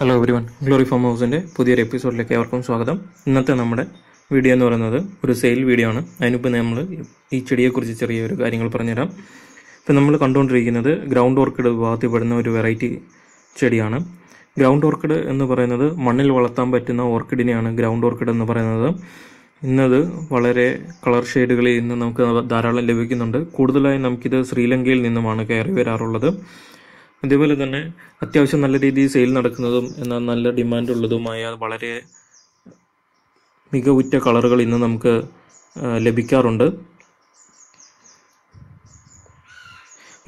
Hello everyone, Glory Farm ഹൗസിൻ്റെ പുതിയൊരു എപ്പിസോഡിലേക്ക് അവർക്കും സ്വാഗതം. ഇന്നത്തെ നമ്മുടെ വീഡിയോ എന്ന് പറയുന്നത് ഒരു സെയിൽ വീഡിയോ ആണ്. അതിനിപ്പോൾ നമ്മൾ ഈ ചെടിയെക്കുറിച്ച് ചെറിയൊരു കാര്യങ്ങൾ പറഞ്ഞുതരാം. ഇപ്പം നമ്മൾ കണ്ടുകൊണ്ടിരിക്കുന്നത് ഗ്രൗണ്ട് ഓർക്കിഡ് വിഭാഗത്തിൽ പെടുന്ന ഒരു വെറൈറ്റി ചെടിയാണ്. ഗ്രൗണ്ട് ഓർക്കിഡ് എന്ന് പറയുന്നത് മണ്ണിൽ വളർത്താൻ പറ്റുന്ന ഓർക്കിഡിനെയാണ് ഗ്രൗണ്ട് ഓർക്കിഡ് എന്ന് പറയുന്നത്. ഇന്നത് വളരെ കളർ ഷെയ്ഡുകളിൽ ഇന്ന് നമുക്ക് ധാരാളം ലഭിക്കുന്നുണ്ട്. കൂടുതലായും നമുക്കിത് ശ്രീലങ്കയിൽ നിന്നുമാണ് കയറി വരാറുള്ളത്. അതേപോലെ തന്നെ അത്യാവശ്യം നല്ല രീതിയിൽ സെയിൽ നടക്കുന്നതും എന്നാൽ നല്ല ഡിമാൻഡുള്ളതുമായ വളരെ മികവുറ്റ കളറുകൾ ഇന്ന് നമുക്ക് ലഭിക്കാറുണ്ട്.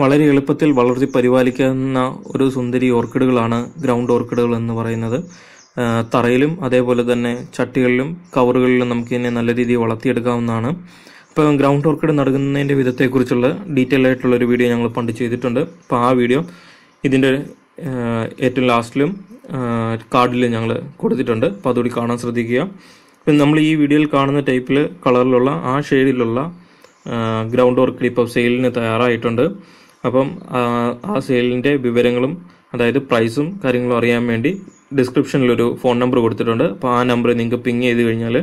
വളരെ എളുപ്പത്തിൽ വളർത്തി പരിപാലിക്കുന്ന ഒരു സുന്ദരി ഓർക്കിഡുകളാണ് ഗ്രൗണ്ട് ഓർക്കിഡുകൾ എന്ന് പറയുന്നത്. തറയിലും അതേപോലെ തന്നെ ചട്ടികളിലും കവറുകളിലും നമുക്ക് ഇതിനെ നല്ല രീതിയിൽ വളർത്തിയെടുക്കാവുന്നതാണ്. ഇപ്പോൾ ഗ്രൗണ്ട് ഓർക്കിഡ് നടുന്നതിൻ്റെ വിധത്തെക്കുറിച്ചുള്ള ഡീറ്റെയിൽ ആയിട്ടുള്ളൊരു വീഡിയോ ഞങ്ങൾ പണ്ട് ചെയ്തിട്ടുണ്ട്. അപ്പോൾ ആ വീഡിയോ ഇതിൻ്റെ ഏറ്റവും ലാസ്റ്റിലും കാർഡിലും ഞങ്ങൾ കൊടുത്തിട്ടുണ്ട്. അപ്പോൾ അതുകൂടി കാണാൻ ശ്രദ്ധിക്കുക. ഇപ്പം നമ്മൾ ഈ വീഡിയോയിൽ കാണുന്ന ടൈപ്പിൽ കളറിലുള്ള ആ ഷെയ്ഡിലുള്ള ഗ്രൗണ്ട് ഓർക്കിഡ് ഇപ്പോൾ സെയിലിന് തയ്യാറായിട്ടുണ്ട്. അപ്പം ആ സെയിലിൻ്റെ വിവരങ്ങളും അതായത് പ്രൈസും കാര്യങ്ങളും അറിയാൻ വേണ്ടി ഡിസ്ക്രിപ്ഷനിലൊരു ഫോൺ നമ്പർ കൊടുത്തിട്ടുണ്ട്. അപ്പോൾ ആ നമ്പർ നിങ്ങൾക്ക് പിങ് ചെയ്ത് കഴിഞ്ഞാൽ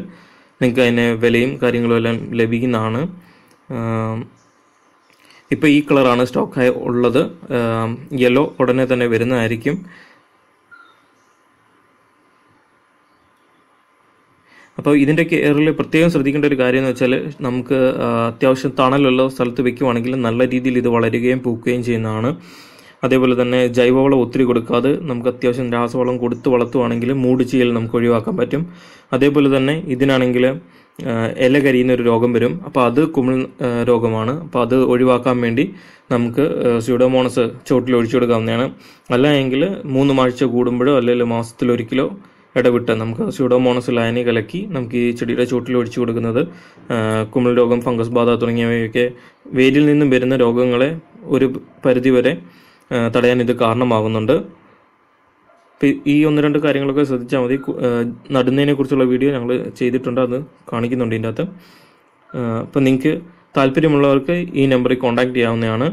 നിങ്ങൾക്ക് അതിന് വിലയും കാര്യങ്ങളും എല്ലാം ലഭിക്കുന്നതാണ്. ഇപ്പോൾ ഈ കളറാണ് സ്റ്റോക്കായി ഉള്ളത്. യെല്ലോ ഉടനെ തന്നെ വരുന്നതായിരിക്കും. അപ്പോൾ ഇതിൻ്റെ കെയറിൽ പ്രത്യേകം ശ്രദ്ധിക്കേണ്ട ഒരു കാര്യം എന്ന് വെച്ചാൽ നമുക്ക് അത്യാവശ്യം തണലുള്ള സ്ഥലത്ത് വെക്കുവാണെങ്കിൽ നല്ല രീതിയിൽ ഇത് വളരുകയും പൂക്കുകയും ചെയ്യുന്നതാണ്. അതേപോലെ തന്നെ ജൈവവളം ഒത്തിരി കൊടുക്കാതെ നമുക്ക് അത്യാവശ്യം രാസവളം കൊടുത്ത് വളർത്തുവാണെങ്കിൽ മൂട് ചെയ്യൽ നമുക്ക് ഒഴിവാക്കാൻ പറ്റും. അതേപോലെ തന്നെ ഇതിനാണെങ്കിൽ ഇല കരിയുന്നൊരു രോഗം വരും. അപ്പോൾ അത് കുമിൾ രോഗമാണ്. അപ്പോൾ അത് ഒഴിവാക്കാൻ വേണ്ടി നമുക്ക് സ്യൂഡോമോണസ് ചോട്ടിൽ ഒഴിച്ചു കൊടുക്കാവുന്നതാണ്. അല്ല എങ്കിൽ 3 ആഴ്ച കൂടുമ്പോഴോ അല്ലെങ്കിൽ മാസത്തിലൊരിക്കലോ ഇടവിട്ട് നമുക്ക് സ്യൂഡോമോണസ് ലായനി കലക്കി നമുക്ക് ഈ ചെടിയുടെ ചോട്ടിൽ ഒഴിച്ചു കൊടുക്കുന്നത് കുമിൾ രോഗം, ഫംഗസ് ബാധ തുടങ്ങിയവയൊക്കെ വേരിൽ നിന്നും വരുന്ന രോഗങ്ങളെ ഒരു പരിധിവരെ തടയാൻ ഇത് കാരണമാകുന്നുണ്ട്. ഈ 1-2 കാര്യങ്ങളൊക്കെ ശ്രദ്ധിച്ചാൽ മതി. നടുന്നതിനെ കുറിച്ചുള്ള വീഡിയോ ഞങ്ങൾ ചെയ്തിട്ടുണ്ട്, അത് കാണിക്കുന്നുണ്ട് ഇതിൻ്റെ അകത്ത്. അപ്പം നിങ്ങൾക്ക് താല്പര്യമുള്ളവർക്ക് ഈ നമ്പറിൽ കോൺടാക്റ്റ് ചെയ്യാവുന്നതാണ്.